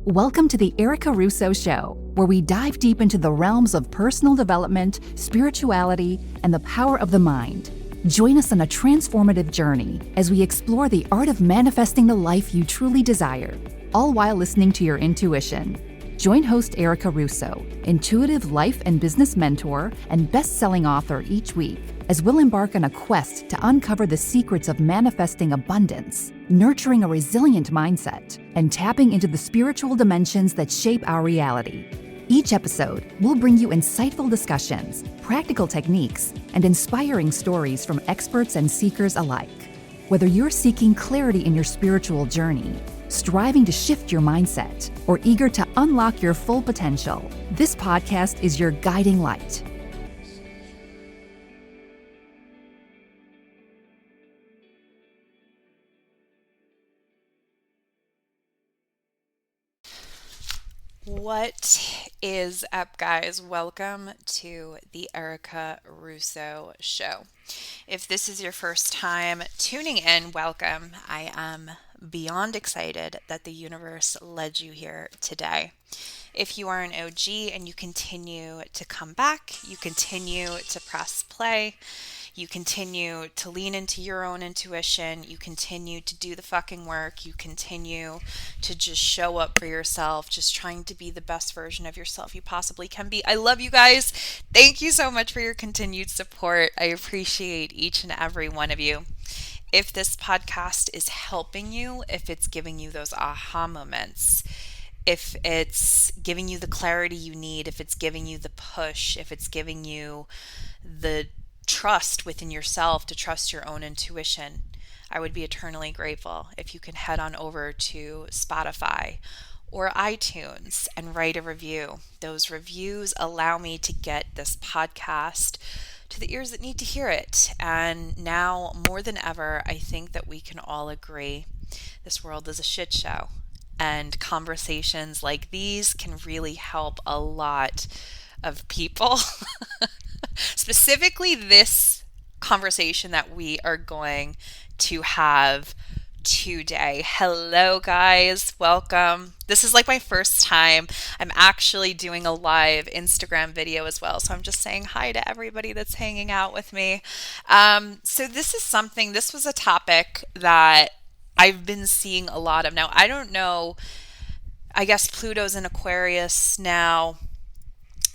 Welcome to the Erica Russo Show, where we dive deep into the realms of personal development, spirituality, and the power of the mind. Join us on a transformative journey as we explore the art of manifesting the life you truly desire, all while listening to your intuition. Join host Erica Russo, intuitive life and business mentor and best-selling author each week, as we'll embark on a quest to uncover the secrets of manifesting abundance, nurturing a resilient mindset, and tapping into the spiritual dimensions that shape our reality. Each episode will bring you insightful discussions, practical techniques, and inspiring stories from experts and seekers alike. Whether you're seeking clarity in your spiritual journey, striving to shift your mindset, or eager to unlock your full potential, this podcast is your guiding light. What is up, guys? Welcome to the Erica Russo Show. If this is your first time tuning in, welcome. I am beyond excited that the universe led you here today. If you are an OG and you continue to come back, you continue to press play, you continue to lean into your own intuition, you continue to do the fucking work, you continue to just show up for yourself, just trying to be the best version of yourself you possibly can be. I love you guys. Thank you so much for your continued support. I appreciate each and every one of you. If this podcast is helping you, if it's giving you those aha moments, if it's giving you the clarity you need, if it's giving you the push, if it's giving you the trust within yourself to trust your own intuition, I would be eternally grateful if you can head on over to Spotify or iTunes and write a review. Those reviews allow me to get this podcast to the ears that need to hear it. And now more than ever, I think that we can all agree this world is a shit show. And conversations like these can really help a lot of people. Specifically, this conversation that we are going to have today. Hello, guys. Welcome. This is like my first time. I'm actually doing a live Instagram video as well. So I'm just saying hi to everybody that's hanging out with me. So this was a topic that I've been seeing a lot of. Now, I don't know, I guess Pluto's in Aquarius now,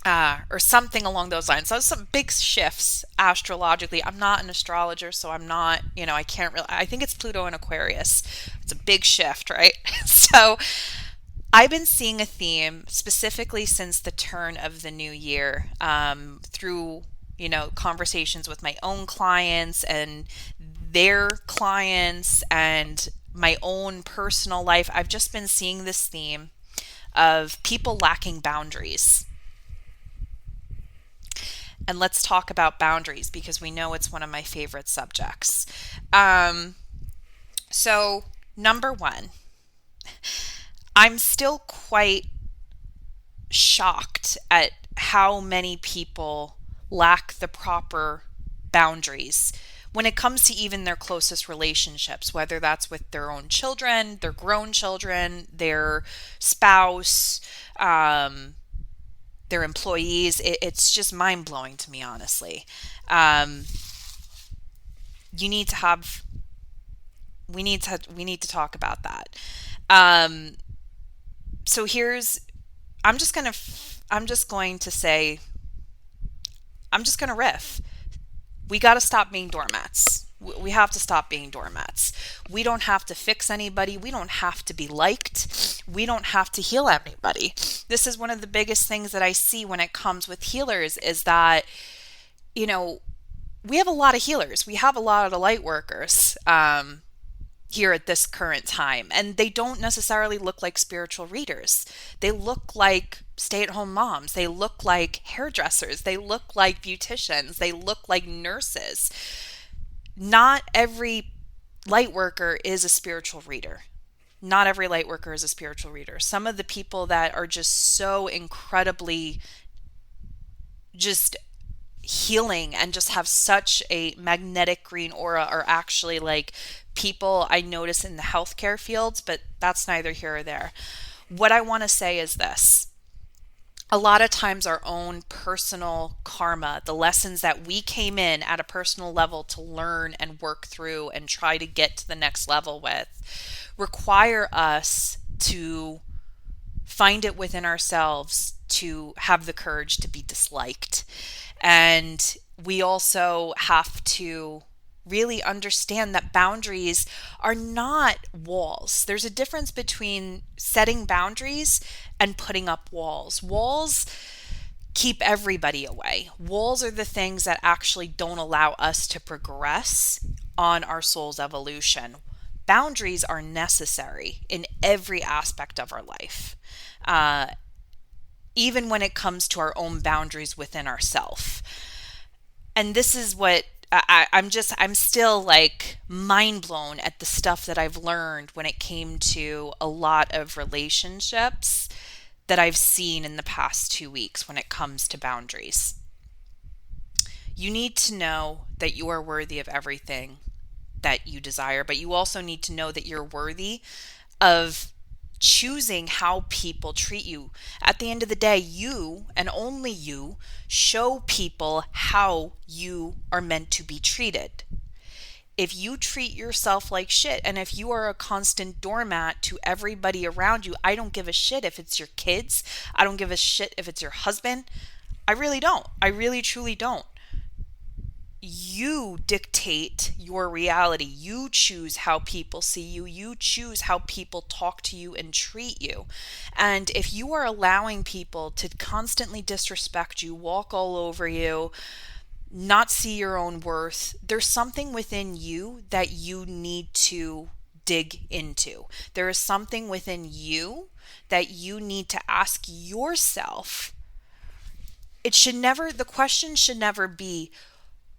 or something along those lines. So some big shifts astrologically. I'm not an astrologer, so I'm not, I can't really, I think it's Pluto in Aquarius. It's a big shift, right? So I've been seeing a theme specifically since the turn of the new year, through, conversations with my own clients and their clients and my own personal life. I've just been seeing this theme of people lacking boundaries. And let's talk about boundaries because we know it's one of my favorite subjects. So number one, I'm still quite shocked at how many people lack the proper boundaries when it comes to even their closest relationships, whether that's with their own children, their grown children, their spouse, their employees. It's just mind-blowing to me, honestly. We need to talk about that. So I'm just going to riff. We got to stop being doormats. We have to stop being doormats. We don't have to fix anybody. We don't have to be liked. We don't have to heal anybody. This is one of the biggest things that I see when it comes with healers is that, we have a lot of healers. We have a lot of light workers here at this current time. And they don't necessarily look like spiritual readers. They look like stay-at-home moms. They look like hairdressers. They look like beauticians. They look like nurses. Not every light worker is a spiritual reader. Not every light worker is a spiritual reader. Some of the people that are just so incredibly just healing and just have such a magnetic green aura are actually like people I notice in the healthcare fields, but that's neither here or there. What I want to say is this. A lot of times our own personal karma, the lessons that we came in at a personal level to learn and work through and try to get to the next level with, require us to find it within ourselves to have the courage to be disliked. And we also have to really understand that boundaries are not walls. There's a difference between setting boundaries and putting up walls. Walls keep everybody away. Walls are the things that actually don't allow us to progress on our soul's evolution. Boundaries are necessary in every aspect of our life, even when it comes to our own boundaries within ourselves. And this is what I'm still like mind blown at the stuff that I've learned when it came to a lot of relationships that I've seen in the past 2 weeks when it comes to boundaries. You need to know that you are worthy of everything that you desire, but you also need to know that you're worthy of choosing how people treat you. At the end of the day, you and only you show people how you are meant to be treated. If you treat yourself like shit, and if you are a constant doormat to everybody around you, I don't give a shit if it's your kids. I don't give a shit if it's your husband. I really don't. I really, truly don't. You dictate your reality. You choose how people see you. You choose how people talk to you and treat you. And if you are allowing people to constantly disrespect you, walk all over you, not see your own worth, there's something within you that you need to dig into. There is something within you that you need to ask yourself. The question should never be,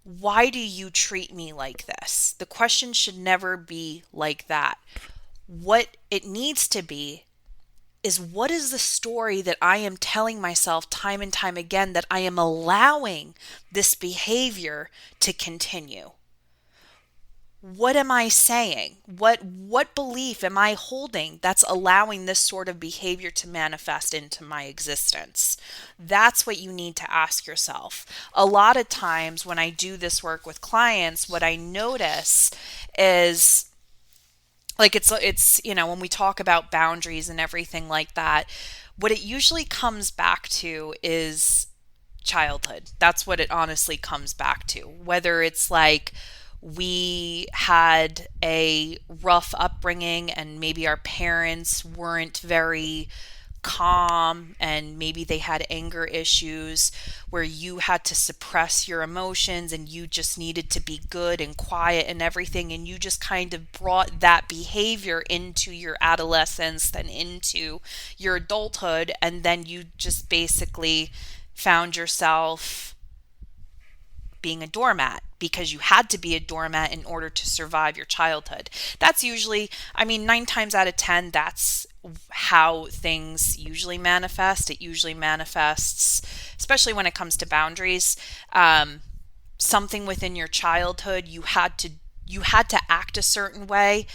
why do you treat me like this? The question should never be like that. What it needs to be is, what is the story that I am telling myself time and time again that I am allowing this behavior to continue? What am I saying? What belief am I holding that's allowing this sort of behavior to manifest into my existence? That's what you need to ask yourself. A lot of times when I do this work with clients, what I notice is, like, it's when we talk about boundaries and everything like that, what it usually comes back to is childhood. That's what it honestly comes back to. Whether it's like we had a rough upbringing and maybe our parents weren't very calm and maybe they had anger issues where you had to suppress your emotions and you just needed to be good and quiet and everything, and you just kind of brought that behavior into your adolescence, then into your adulthood, and then you just basically found yourself being a doormat because you had to be a doormat in order to survive your childhood. That's usually, 9 times out of 10, that's how things usually manifest. It usually manifests, especially when it comes to boundaries, something within your childhood, you had to act a certain way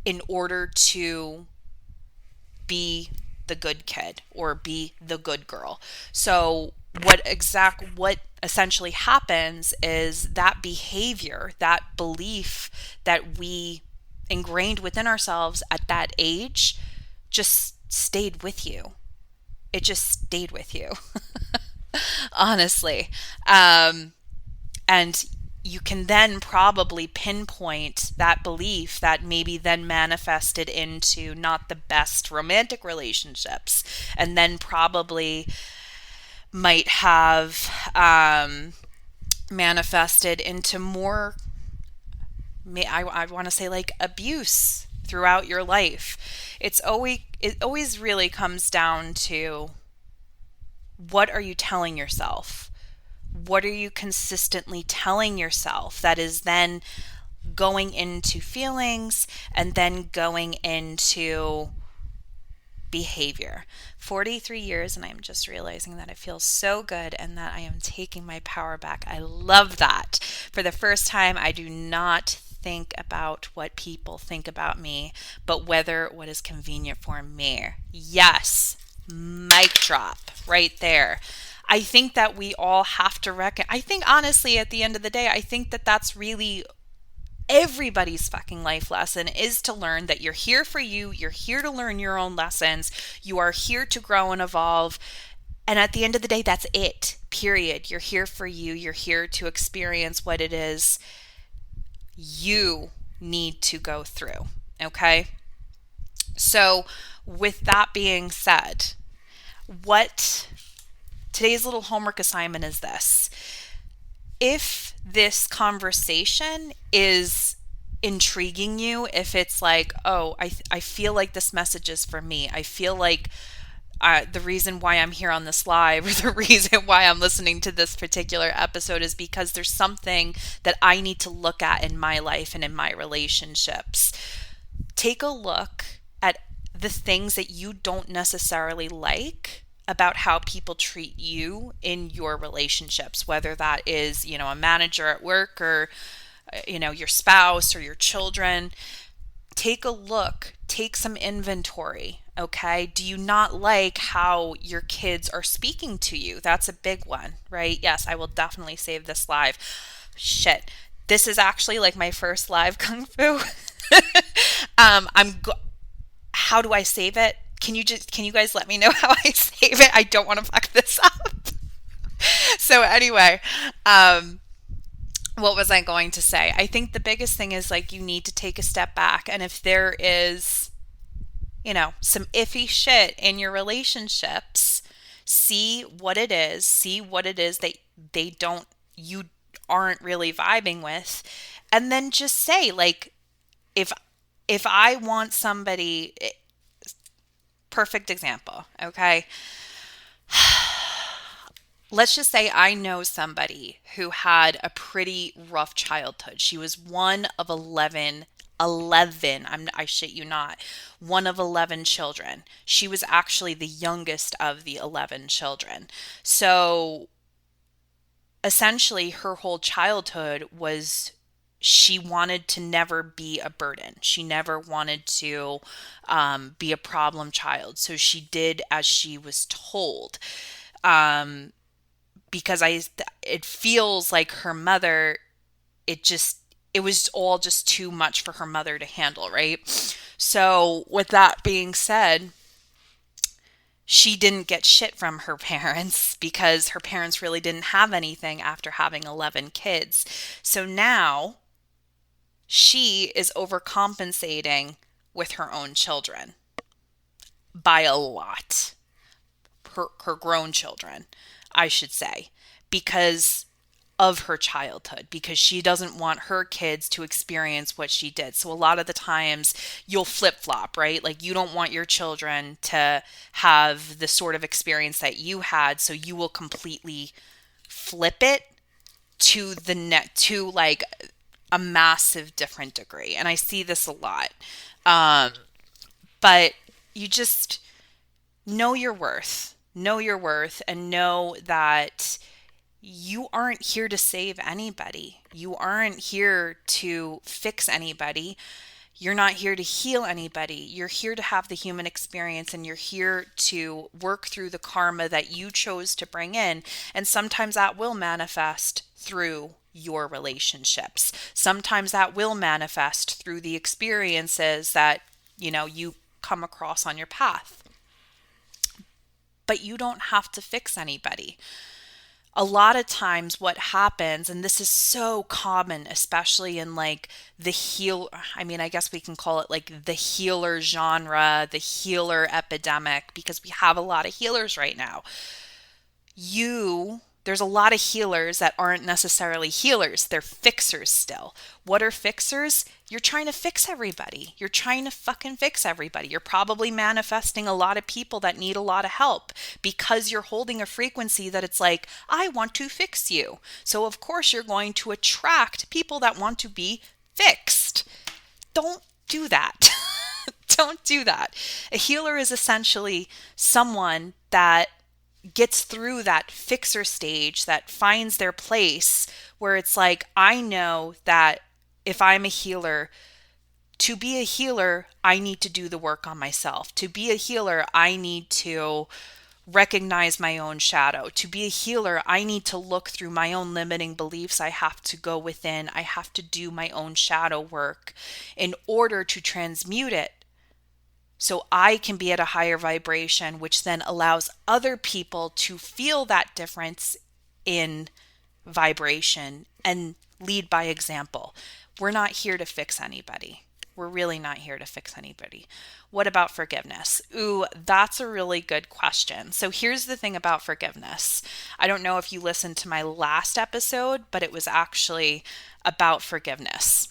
in order to be the good kid or be the good girl. So what essentially happens is that behavior, that belief that we ingrained within ourselves at that age just stayed with you. It just stayed with you, honestly. And you can then probably pinpoint that belief that maybe then manifested into not the best romantic relationships, and then probably might have manifested into more, I want to say, like, abuse throughout your life. It always really comes down to, what are you telling yourself? What are you consistently telling yourself that is then going into feelings and then going into behavior? 43 years, and I'm just realizing that it feels so good and that I am taking my power back. I love that. For the first time, I do not think about what people think about me, but whether what is convenient for me. Yes, mic drop right there. I think that we all have to I think honestly, at the end of the day, I think that that's really everybody's fucking life lesson, is to learn that you're here for you. You're here to learn your own lessons. You are here to grow and evolve. And at the end of the day, that's it. Period. You're here for you. You're here to experience what it is you need to go through. Okay? So, with that being said, what today's little homework assignment is this. If this conversation is intriguing you, if it's like, oh, I feel like this message is for me. I feel like the reason why I'm here on this live, or the reason why I'm listening to this particular episode, is because there's something that I need to look at in my life and in my relationships. Take a look at the things that you don't necessarily like about how people treat you in your relationships, whether that is, a manager at work, or, your spouse or your children. Take a look, take some inventory. Okay. Do you not like how your kids are speaking to you? That's a big one, right? Yes, I will definitely save this live. Shit. This is actually like my first live Kung Fu. How do I save it? Can you guys let me know how I save it? I don't want to fuck this up. So anyway, what was I going to say? I think the biggest thing is, like, you need to take a step back. And if there is, some iffy shit in your relationships, see what it is that you aren't really vibing with. And then just say, like, if I want somebody, perfect example, okay? Let's just say I know somebody who had a pretty rough childhood. She was one of 11, I shit you not, one of 11 children. She was actually the youngest of the 11 children. So essentially her whole childhood was, she wanted to never be a burden. She never wanted to be a problem child. So she did as she was told. Because it feels like her mother, it was all just too much for her mother to handle, right? So with that being said, she didn't get shit from her parents because her parents really didn't have anything after having 11 kids. So now she is overcompensating with her own children by a lot. Her grown children, I should say, because of her childhood, because she doesn't want her kids to experience what she did. So a lot of the times you'll flip-flop, right? Like, you don't want your children to have the sort of experience that you had, so you will completely flip it to to like a massive different degree. And I see this a lot. But you just know your worth. Know your worth, and know that you aren't here to save anybody. You aren't here to fix anybody. You're not here to heal anybody. You're here to have the human experience, and you're here to work through the karma that you chose to bring in. And sometimes that will manifest through your relationships. Sometimes that will manifest through the experiences that, you come across on your path. But you don't have to fix anybody. A lot of times what happens, and this is so common, especially in like I guess we can call it like the healer genre, the healer epidemic, because we have a lot of healers right now. There's a lot of healers that aren't necessarily healers. They're fixers still. What are fixers? You're trying to fix everybody. You're trying to fucking fix everybody. You're probably manifesting a lot of people that need a lot of help because you're holding a frequency that it's like, I want to fix you. So of course you're going to attract people that want to be fixed. Don't do that. Don't do that. A healer is essentially someone that gets through that fixer stage, that finds their place where it's like, I know that if I'm a healer, to be a healer, I need to do the work on myself. To be a healer, I need to recognize my own shadow. To be a healer, I need to look through my own limiting beliefs. I have to go within. I have to do my own shadow work in order to transmute it so I can be at a higher vibration, which then allows other people to feel that difference in vibration and lead by example. We're not here to fix anybody. We're really not here to fix anybody. What about forgiveness? Ooh, that's a really good question. So here's the thing about forgiveness. I don't know if you listened to my last episode, but it was actually about forgiveness.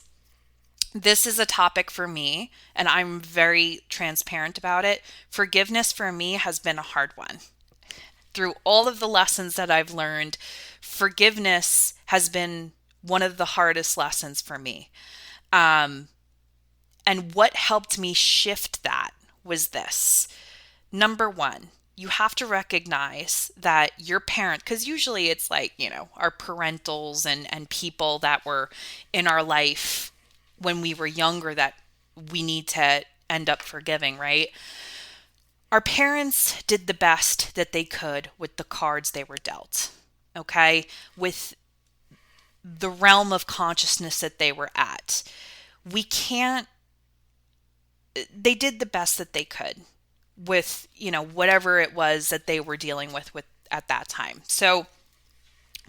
This is a topic for me, and I'm very transparent about it. Forgiveness for me has been a hard one. Through all of the lessons that I've learned, forgiveness has been one of the hardest lessons for me. And what helped me shift that was this. Number one, you have to recognize that your parent, because usually it's like, our parentals and people that were in our life when we were younger that we need to end up forgiving, right? Our parents did the best that they could with the cards they were dealt, okay? With the realm of consciousness that they were at. They did the best that they could with, whatever it was that they were dealing with at that time. So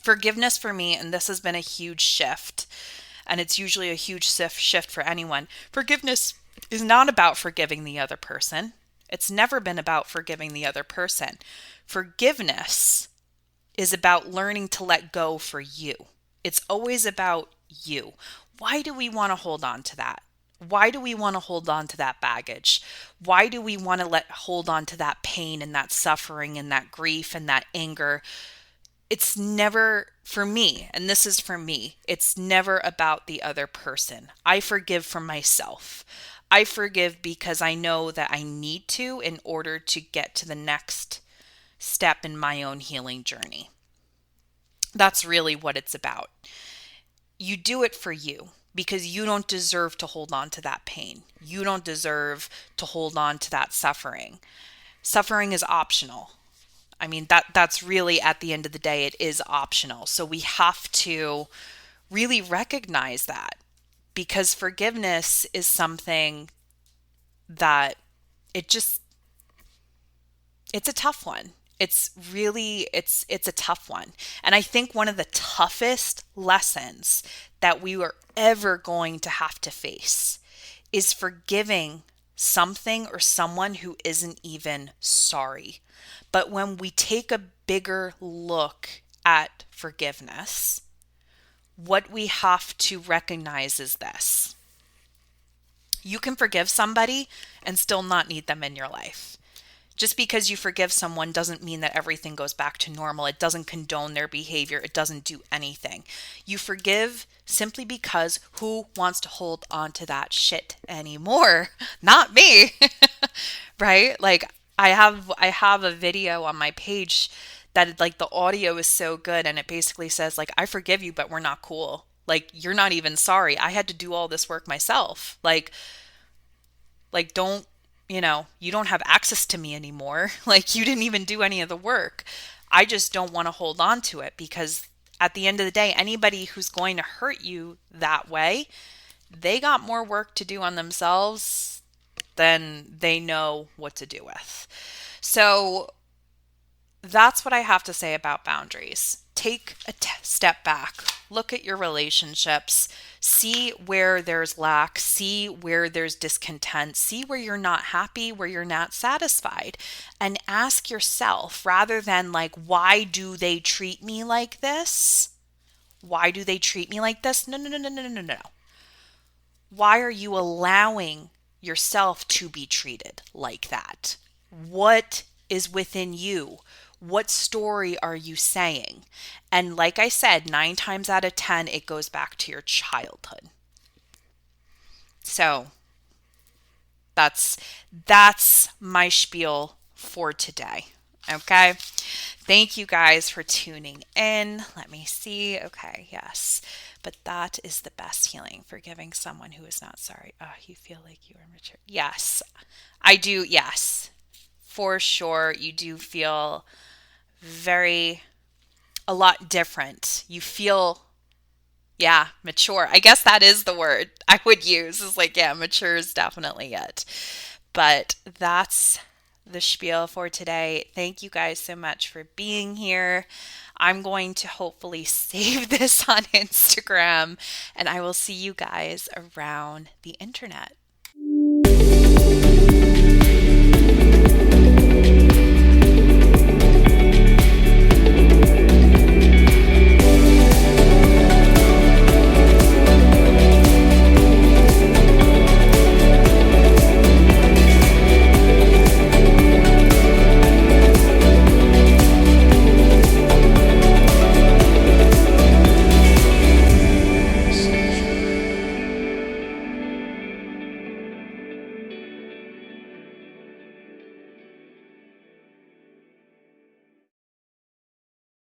forgiveness for me, and this has been a huge shift, and it's usually a huge shift for anyone. Forgiveness is not about forgiving the other person. It's never been about forgiving the other person. Forgiveness is about learning to let go for you. It's always about you. Why do we want to hold on to that? Why do we want to hold on to that baggage? Why do we want to hold on to that pain and that suffering and that grief and that anger? It's never, for me, and this is for me, it's never about the other person. I forgive for myself. I forgive because I know that I need to in order to get to the next step in my own healing journey. That's really what it's about. You do it for you because you don't deserve to hold on to that pain. You don't deserve to hold on to that suffering. Suffering is optional. I mean, that's really, at the end of the day, it is optional. So we have to really recognize that, because forgiveness is something that it's a tough one. It's a tough one. And I think one of the toughest lessons that we are ever going to have to face is forgiving something or someone who isn't even sorry. But when we take a bigger look at forgiveness, what we have to recognize is this. You can forgive somebody and still not need them in your life. Just because you forgive someone doesn't mean that everything goes back to normal. It doesn't condone their behavior. It doesn't do anything. You forgive simply because who wants to hold on to that shit anymore? Not me. Right? Like I have a video on my page that like the audio is so good, and it basically says like, I forgive you, but we're not cool. Like, you're not even sorry. I had to do all this work myself. Like don't, you don't have access to me anymore. Like, you didn't even do any of the work. I just don't want to hold on to it, because at the end of the day, anybody who's going to hurt you that way, they got more work to do on themselves than they know what to do with. So that's what I have to say about boundaries. Take a step back, look at your relationships, see where there's lack, see where there's discontent, see where you're not happy, where you're not satisfied, and ask yourself, rather than like, why do they treat me like this? Why do they treat me like this? No. Why are you allowing yourself to be treated like that? What is within you? What story are you saying? And like I said, 9 times out of 10, it goes back to your childhood. So that's my spiel for today. Okay. Thank you guys for tuning in. Let me see. Okay, yes. But that is the best healing, forgiving someone who is not sorry. Oh, you feel like you are mature. Yes, I do. Yes, for sure. You do feel very, a lot different. You feel, yeah, mature. I guess that is the word I would use. Is like, yeah, mature is definitely it. But that's the spiel for today. Thank you guys so much for being here. I'm going to hopefully save this on Instagram, and I will see you guys around the internet.